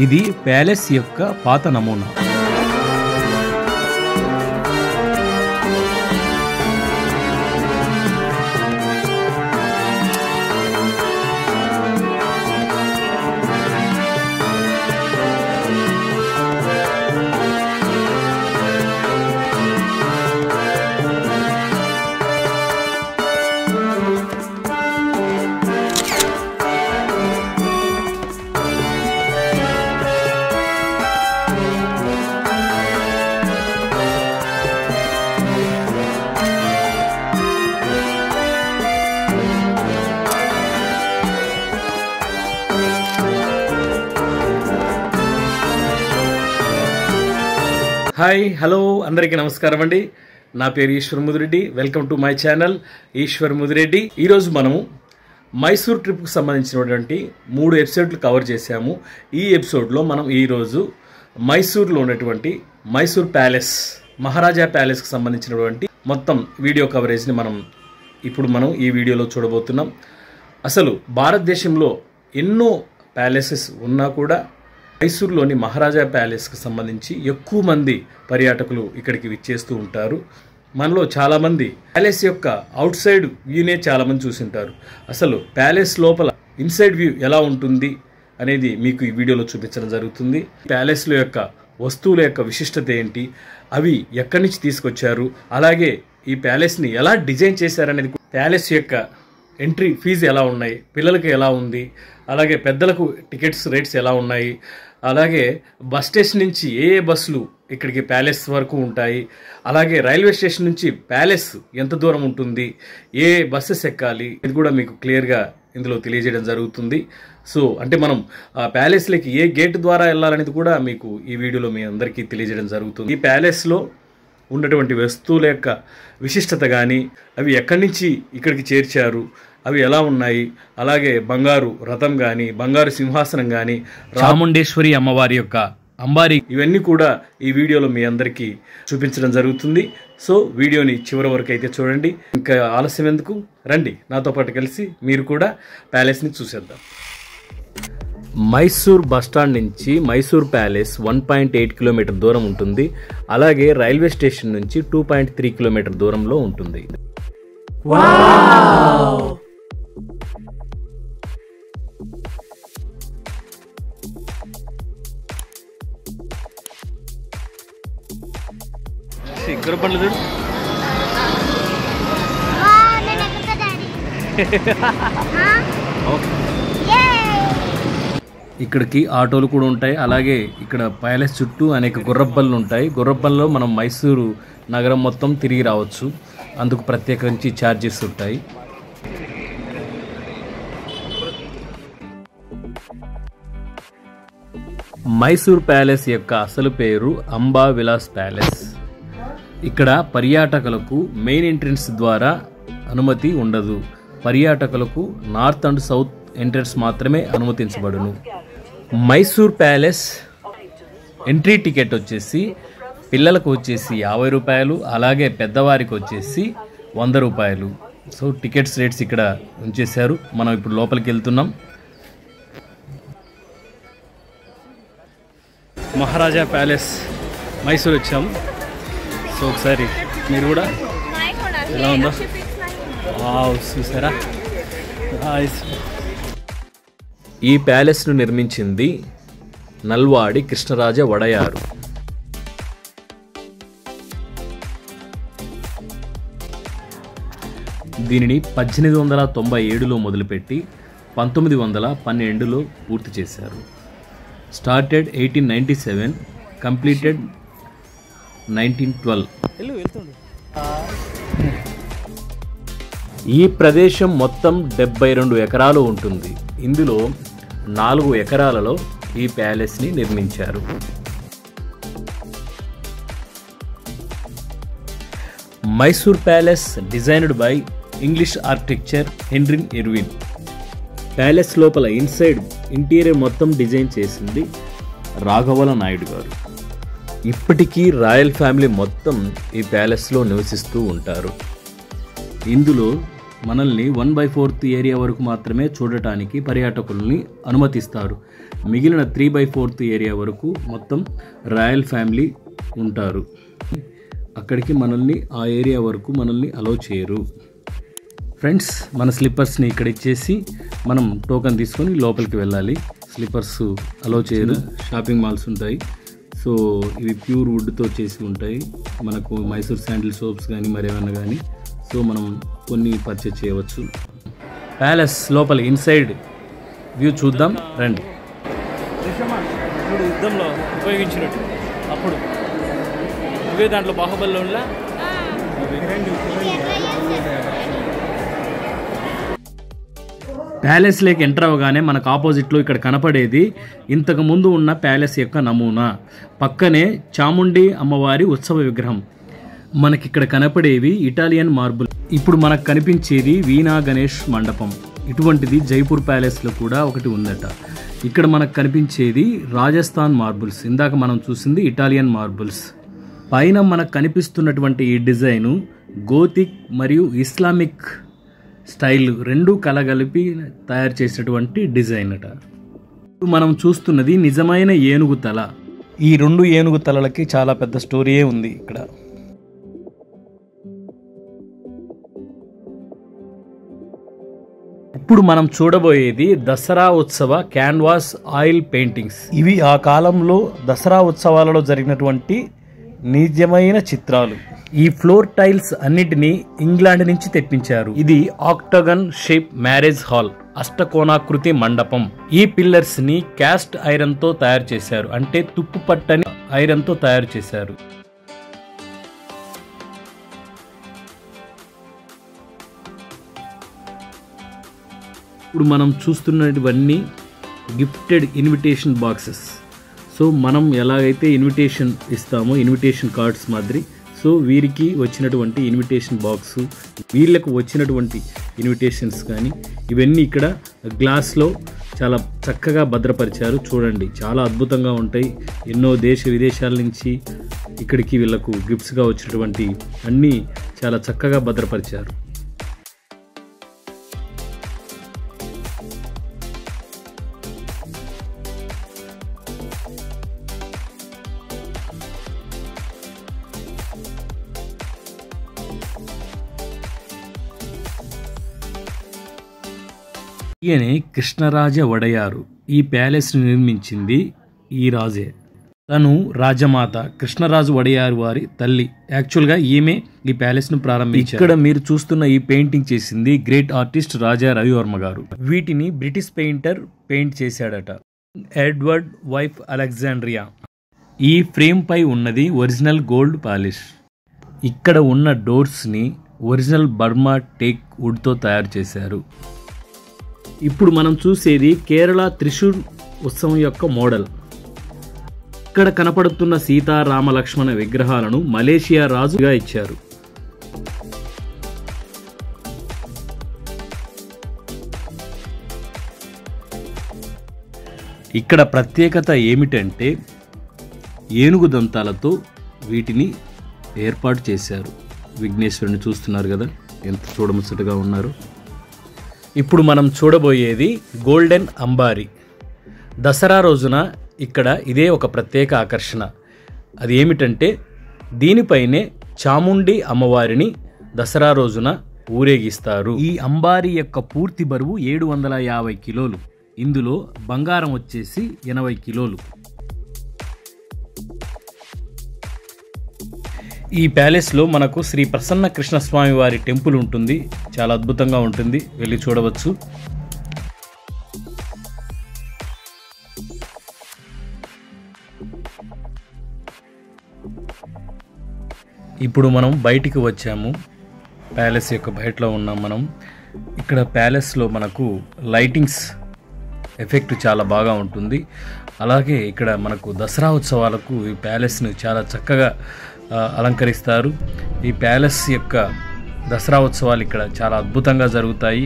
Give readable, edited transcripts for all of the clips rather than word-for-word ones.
ఇది ప్యాలెస్ యొక్క పాత నమూనా. హాయ్ హలో అందరికీ నమస్కారం అండి. నా పేరు Eshwar Mudireddy. Welcome to my channel Eshwar Mudireddy. ఈరోజు మనము మైసూర్ ట్రిప్కు సంబంధించినటువంటి 3 ఎపిసోడ్లు కవర్ చేశాము. ఈ ఎపిసోడ్లో మనం ఈరోజు మైసూర్లో ఉన్నటువంటి మైసూర్ ప్యాలెస్, మహారాజా ప్యాలెస్కి సంబంధించినటువంటి మొత్తం వీడియో కవరేజ్ని మనం ఈ వీడియోలో చూడబోతున్నాం. అసలు భారతదేశంలో ఎన్నో ప్యాలెసెస్ ఉన్నా కూడా మైసూర్లోని మహారాజా ప్యాలెస్కి సంబంధించి ఎక్కువ మంది పర్యాటకులు ఇక్కడికి విచ్చేస్తూ ఉంటారు. మనలో చాలామంది ప్యాలెస్ యొక్క అవుట్ సైడ్ వ్యూనే చాలామంది చూసింటారు. అసలు ప్యాలెస్ లోపల ఇన్సైడ్ వ్యూ ఎలా ఉంటుంది అనేది మీకు ఈ వీడియోలో చూపించడం జరుగుతుంది. ప్యాలెస్లో యొక్క వస్తువుల యొక్క విశిష్టత ఏంటి, అవి ఎక్కడి నుంచి తీసుకొచ్చారు, అలాగే ఈ ప్యాలెస్ని ఎలా డిజైన్ చేశారనేది, ప్యాలెస్ యొక్క ఎంట్రీ ఫీజు ఎలా ఉన్నాయి, పిల్లలకి ఎలా ఉంది, అలాగే పెద్దలకు టికెట్స్ రేట్స్ ఎలా ఉన్నాయి, అలాగే బస్ స్టేషన్ నుంచి ఏ బస్సులు ఇక్కడికి ప్యాలెస్ వరకు ఉంటాయి, అలాగే రైల్వే స్టేషన్ నుంచి ప్యాలెస్ ఎంత దూరం ఉంటుంది, ఏ బస్సెస్ ఎక్కాలి, ఇది కూడా మీకు క్లియర్గా ఇందులో తెలియజేయడం జరుగుతుంది. సో అంటే మనం ఆ ప్యాలెస్లోకి ఏ గేట్ ద్వారా వెళ్ళాలనేది కూడా మీకు ఈ వీడియోలో మీ అందరికీ తెలియజేయడం జరుగుతుంది. ఈ ప్యాలెస్లో ఉన్నటువంటి వస్తువుల యొక్క విశిష్టత కానీ, అవి ఎక్కడి నుంచి ఇక్కడికి చేర్చారు, అవి ఎలా ఉన్నాయి, అలాగే బంగారు రథం కానీ, బంగారు సింహాసనం కానీ, చాముండేశ్వరి అమ్మవారి యొక్క అంబారీ, ఇవన్నీ కూడా ఈ వీడియోలో మీ అందరికీ చూపించడం జరుగుతుంది. సో వీడియోని చివరి వరకు అయితే చూడండి. ఇంకా ఆలస్యం ఎందుకు, రండి నాతో పాటు కలిసి మీరు కూడా ప్యాలెస్ని చూసేద్దాం. మైసూర్ బస్టాండ్ నుంచి మైసూర్ ప్యాలెస్ 1.8 కిలోమీటర్ దూరం ఉంటుంది. అలాగే రైల్వే స్టేషన్ నుంచి 2.3 కిలోమీటర్ దూరంలో ఉంటుంది. ఇక్కడికి ఆటోలు కూడా ఉంటాయి. అలాగే ఇక్కడ ప్యాలెస్ చుట్టూ అనేక గుర్రబ్బళ్ళు ఉంటాయి. గుర్రబ్బల్లో మనం మైసూరు నగరం మొత్తం తిరిగి రావచ్చు. అందుకు ప్రత్యేకించి ఛార్జెస్ ఉంటాయి. మైసూర్ ప్యాలెస్ యొక్క అసలు పేరు అంబా విలాస్ ప్యాలెస్. ఇక్కడ పర్యాటకులకు మెయిన్ ఎంట్రన్స్ ద్వారా అనుమతి ఉండదు. పర్యాటకులకు నార్త్ అండ్ సౌత్ ఎంట్రన్స్ మాత్రమే అనుమతించబడును. మైసూర్ ప్యాలెస్ ఎంట్రీ టికెట్ వచ్చేసి పిల్లలకు వచ్చేసి 50 రూపాయలు, అలాగే పెద్దవారికి వచ్చేసి 100 రూపాయలు. సో టికెట్స్ రేట్స్ ఇక్కడ ఉంచేశారు. మనం ఇప్పుడు లోపలికి వెళ్తున్నాం. మహారాజా ప్యాలెస్ మైసూర్ వచ్చాము. సో ఒకసారి మీరు కూడా ఎలా ఉందో చూసారా. ఈ ప్యాలెస్ను నిర్మించింది నల్వాడి కృష్ణరాజ వడయారు. దీనిని 1897లో మొదలుపెట్టి 1912లో పూర్తి చేశారు. Started 1897, completed 1912. ఈ ప్రదేశం మొత్తం 72 ఎకరాలు ఉంటుంది. ఇందులో 4 ఎకరాలలో ఈ ప్యాలెస్ని నిర్మించారు. Mysore palace designed by English architecture Henry Irwin. Palace లోపల ఇన్సైడ్ ఇంటీరియర్ మొత్తం డిజైన్ చేసింది రాఘవల నాయుడు గారు. ఇప్పటికీ రాయల్ ఫ్యామిలీ మొత్తం ఈ ప్యాలెస్లో నివసిస్తూ ఉంటారు. ఇందులో మనల్ని 1/4 ఏరియా వరకు మాత్రమే చూడటానికి పర్యాటకుల్ని అనుమతిస్తారు. మిగిలిన 3/4 ఏరియా వరకు మొత్తం రాయల్ ఫ్యామిలీ ఉంటారు. అక్కడికి మనల్ని ఆ ఏరియా వరకు మనల్ని అలౌ చేయరు. ఫ్రెండ్స్, మన స్లిప్పర్స్ని ఇక్కడ ఇచ్చేసి మనం టోకెన్ తీసుకొని లోపలికి వెళ్ళాలి. స్లిప్పర్స్ అలౌ చేయరు. షాపింగ్ మాల్స్ ఉంటాయి. సో ఇవి ప్యూర్ వుడ్తో చేసి ఉంటాయి. మనకు మైసూర్ శాండిల్ సోప్స్ కానీ మరేమన్నా కానీ సో మనం కొన్ని పర్చేజ్ చేయవచ్చు. ప్యాలెస్ లోపల ఇన్సైడ్ వ్యూ చూద్దాం రండి. యుద్ధంలో ఉపయోగించినట్టు అప్పుడు ఇవే దాంట్లో బాహుబలిలో ఉన్న ప్యాలెస్ లేక్ ఎంటర్ అవ్వగానే మనకు ఆపోజిట్లో ఇక్కడ కనపడేది ఇంతకు ముందు ఉన్న ప్యాలెస్ యొక్క నమూనా. పక్కనే చాముండి అమ్మవారి ఉత్సవ విగ్రహం. మనకి ఇక్కడ కనపడేవి ఇటాలియన్ మార్బుల్. ఇప్పుడు మనకు కనిపించేది వీణా గణేష్ మండపం. ఇటువంటిది జైపూర్ ప్యాలెస్లో కూడా ఒకటి ఉందట. ఇక్కడ మనకు కనిపించేది రాజస్థాన్ మార్బుల్స్. ఇందాక మనం చూసింది ఇటాలియన్ మార్బుల్స్. పైన మనకు కనిపిస్తున్నటువంటి ఈ డిజైను గోతిక్ మరియు ఇస్లామిక్ స్టైల్ రెండు కలగలిపి తయారు చేసినటువంటి డిజైన్ అట. మనం చూస్తున్నది నిజమైన ఏనుగు తల. ఈ 2 ఏనుగు తలలకి చాలా పెద్ద స్టోరీయే ఉంది ఇక్కడ. ఇప్పుడు మనం చూడబోయేది దసరా ఉత్సవ క్యాన్వాస్ ఆయిల్ పెయింటింగ్స్. ఇవి ఆ కాలంలో దసరా ఉత్సవాలలో జరిగినటువంటి నిజమైన చిత్రాలు. ఈ ఫ్లోర్ టైల్స్ అన్నిటినీ ఇంగ్లాండ్ నుంచి తెప్పించారు. ఇది ఆక్టగన్ షేప్ మ్యారేజ్ హాల్, అష్టకోణాకృతి మండపం. ఈ పిల్లర్స్ ని క్యాస్ట్ ఐరన్ తో తయారు చేశారు. అంటే తుప్పు పట్టని ఐరన్ తో తయారు చేశారు. ఇప్పుడు మనం చూస్తున్నవన్నీ గిఫ్టెడ్ ఇన్విటేషన్ బాక్సెస్. సో మనం ఎలాగైతే ఇన్విటేషన్ ఇస్తామో ఇన్విటేషన్ కార్డ్స్ మాదిరి సో వీరికి వచ్చినటువంటి ఇన్విటేషన్ బాక్సు, వీళ్ళకు వచ్చినటువంటి ఇన్విటేషన్స్ కానీ ఇవన్నీ ఇక్కడ గ్లాస్లో చాలా చక్కగా భద్రపరిచారు. చూడండి, చాలా అద్భుతంగా ఉంటాయి. ఎన్నో దేశ విదేశాల నుంచి ఇక్కడికి వీళ్ళకు గిఫ్ట్స్గా వచ్చినటువంటి అన్నీ చాలా చక్కగా భద్రపరిచారు. ఈయనే కృష్ణరాజ వడయారు. ఈ ప్యాలెస్ని నిర్మించింది ఈ రాజే. తను రాజమాత కృష్ణరాజు వడయారు వారి తల్లి. యాక్చువల్గా ఈమె ఈ ప్యాలెస్ను ప్రారంభించారు. ఇక్కడ మీరు చూస్తున్న ఈ పెయింటింగ్ చేసింది గ్రేట్ ఆర్టిస్ట్ రాజా రవివర్మ గారు. వీటిని బ్రిటిష్ పెయింటర్ పెయింట్ చేశాడట. Edward wife Alexandria. ఈ ఫ్రేమ్ పై ఉన్నది ఒరిజినల్ గోల్డ్ పాలిష్. ఇక్కడ ఉన్న డోర్స్ని ఒరిజినల్ బర్మా టేక్ వుడ్తో తయారు చేశారు. ఇప్పుడు మనం చూసేది కేరళ త్రిశూర్ ఉత్సవం యొక్క మోడల్. ఇక్కడ కనపడుతున్న సీతా రామ లక్ష్మణ విగ్రహాలను మలేషియా రాజుగా ఇచ్చారు. ఇక్కడ ప్రత్యేకత ఏమిటంటే ఏనుగు దంతాలతో వీటిని ఏర్పాటు చేశారు. విఘ్నేశ్వరుని చూస్తున్నారు కదా, ఎంత చూడముచ్చటగా ఉన్నారు. ఇప్పుడు మనం చూడబోయేది గోల్డెన్ అంబారీ. దసరా రోజున ఇక్కడ ఇదే ఒక ప్రత్యేక ఆకర్షణ. అది ఏమిటంటే దీనిపైనే చాముండి అమ్మవారిని దసరా రోజున ఊరేగిస్తారు. ఈ అంబారీ యొక్క పూర్తి బరువు 750 కిలోలు. ఇందులో బంగారం వచ్చేసి 80 కిలోలు. ఈ ప్యాలెస్లో మనకు శ్రీ ప్రసన్న కృష్ణస్వామి వారి టెంపుల్ ఉంటుంది. చాలా అద్భుతంగా ఉంటుంది, వెళ్ళి చూడవచ్చు. ఇప్పుడు మనం బయటికి వచ్చాము. ప్యాలెస్ యొక్క బయటలో ఉన్నాం మనం. ఇక్కడ ప్యాలెస్లో మనకు లైటింగ్స్ ఎఫెక్ట్ చాలా బాగా ఉంటుంది. అలాగే ఇక్కడ మనకు దసరా ఉత్సవాలకు ఈ ప్యాలెస్ని చాలా చక్కగా అలంకరిస్తారు. ఈ ప్యాలెస్ యొక్క దసరా ఉత్సవాలు ఇక్కడ చాలా అద్భుతంగా జరుగుతాయి.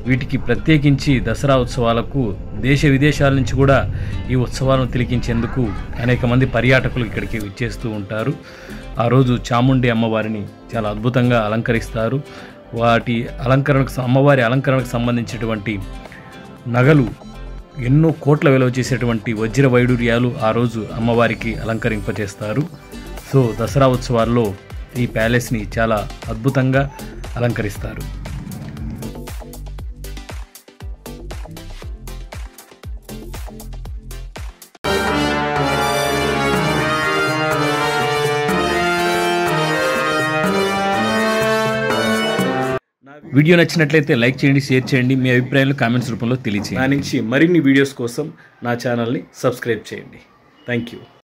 వీటికి ప్రత్యేకించి దసరా ఉత్సవాలకు దేశ విదేశాల నుంచి కూడా ఈ ఉత్సవాలను తిలకించేందుకు అనేక మంది పర్యాటకులు ఇక్కడికి విచ్చేస్తూ ఉంటారు. ఆ రోజు చాముండి అమ్మవారిని చాలా అద్భుతంగా అలంకరిస్తారు. వాటి అలంకరణకు అమ్మవారి అలంకరణకు సంబంధించినటువంటి నగలు ఎన్నో కోట్ల విలువ చేసేటువంటి వజ్ర వైడూర్యాలు ఆ రోజు అమ్మవారికి అలంకరింపజేస్తారు. సో దసరా ఉత్సవాల్లో ఈ ప్యాలెస్ని చాలా అద్భుతంగా అలంకరిస్తారు. వీడియో నచ్చినట్లయితే లైక్ చేయండి, షేర్ చేయండి, మీ అభిప్రాయాలు కామెంట్స్ రూపంలో తెలియచేయండి. నా నుంచి మరిన్ని వీడియోస్ కోసం నా ఛానల్ని సబ్స్క్రైబ్ చేయండి. Thank you.